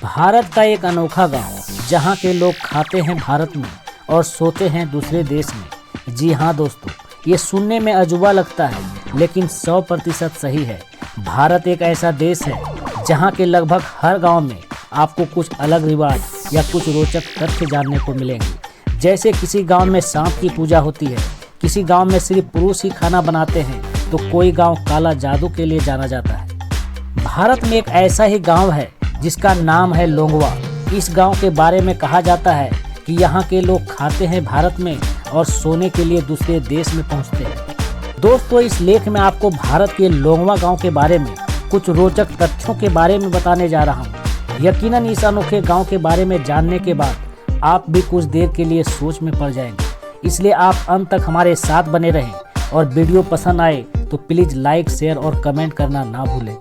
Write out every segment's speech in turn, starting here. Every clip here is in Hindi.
भारत का एक अनोखा गांव जहां के लोग खाते हैं भारत में और सोते हैं दूसरे देश में। जी हाँ दोस्तों, ये सुनने में अजूबा लगता है लेकिन 100% सही है। भारत एक ऐसा देश है जहां के लगभग हर गांव में आपको कुछ अलग रिवाज या कुछ रोचक तथ्य जानने को मिलेंगे। जैसे किसी गांव में सांप की पूजा होती है, किसी गांव में सिर्फ पुरुष ही खाना बनाते हैं, तो कोई गांव काला जादू के लिए जाना जाता है। भारत में एक ऐसा ही गांव है जिसका नाम है लोंगवा। इस गांव के बारे में कहा जाता है कि यहाँ के लोग खाते हैं भारत में और सोने के लिए दूसरे देश में पहुँचते हैं। दोस्तों, इस लेख में आपको भारत के लोंगवा गांव के बारे में कुछ रोचक तथ्यों के बारे में बताने जा रहा हूँ। यकीनन इस अनोखे गांव के बारे में जानने के बाद आप भी कुछ देर के लिए सोच में पड़ जाएंगे, इसलिए आप अंत तक हमारे साथ बने रहें और वीडियो पसंद आए तो प्लीज़ लाइक, शेयर और कमेंट करना ना भूलें।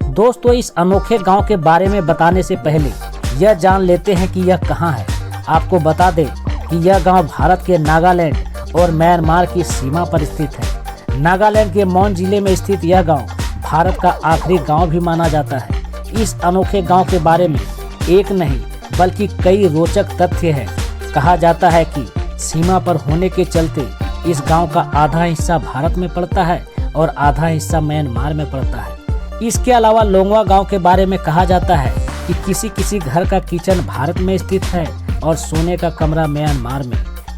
दोस्तों, इस अनोखे गांव के बारे में बताने से पहले यह जान लेते हैं कि यह कहाँ है। आपको बता दें कि यह गांव भारत के नागालैंड और म्यांमार की सीमा पर स्थित है। नागालैंड के मौन जिले में स्थित यह गांव भारत का आखिरी गांव भी माना जाता है। इस अनोखे गांव के बारे में एक नहीं बल्कि कई रोचक तथ्य हैं। कहा जाता है कि सीमा पर होने के चलते इस गांव का आधा हिस्सा भारत में पड़ता है और आधा हिस्सा म्यांमार में पड़ता है। इसके अलावा लोंगवा गांव के बारे में कहा जाता है कि किसी किसी घर का किचन भारत में स्थित है और सोने का कमरा म्यांमार में।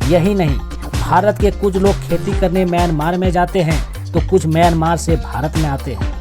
यही नहीं, भारत के कुछ लोग खेती करने म्यांमार में जाते हैं तो कुछ म्यांमार से भारत में आते हैं।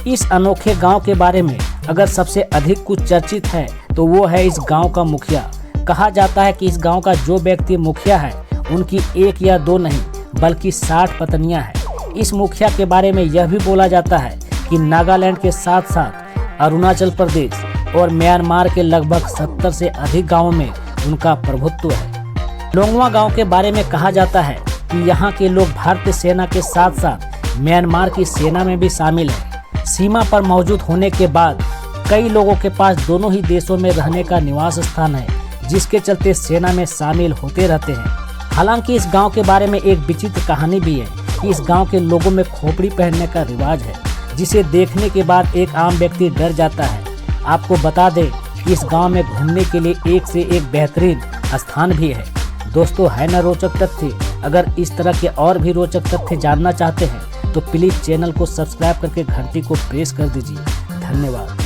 इस अनोखे गांव के बारे में अगर सबसे अधिक कुछ चर्चित है तो वो है इस गांव का मुखिया। कहा जाता है कि इस गांव का जो व्यक्ति मुखिया है उनकी एक या दो नहीं बल्कि 60 पत्नियां हैं। इस मुखिया के बारे में यह भी बोला जाता है कि नागालैंड के साथ साथ अरुणाचल प्रदेश और म्यांमार के लगभग 70 से अधिक गांवों में उनका प्रभुत्व है। लोंगवा गांव के बारे में कहा जाता है कि यहाँ के लोग भारतीय सेना के साथ साथ म्यांमार की सेना में भी शामिल हैं। सीमा पर मौजूद होने के बाद कई लोगों के पास दोनों ही देशों में रहने का निवास स्थान है, जिसके चलते सेना में शामिल होते रहते हैं। हालांकि इस गांव के बारे में एक विचित्र कहानी भी है कि इस गांव के लोगों में खोपड़ी पहनने का रिवाज है, जिसे देखने के बाद एक आम व्यक्ति डर जाता है। आपको बता दें कि इस गांव में घूमने के लिए एक से एक बेहतरीन स्थान भी है। दोस्तों, है ना रोचक तथ्य? अगर इस तरह के और भी रोचक तथ्य जानना चाहते हैं तो प्लीज़ चैनल को सब्सक्राइब करके घंटी को प्रेस कर दीजिए। धन्यवाद।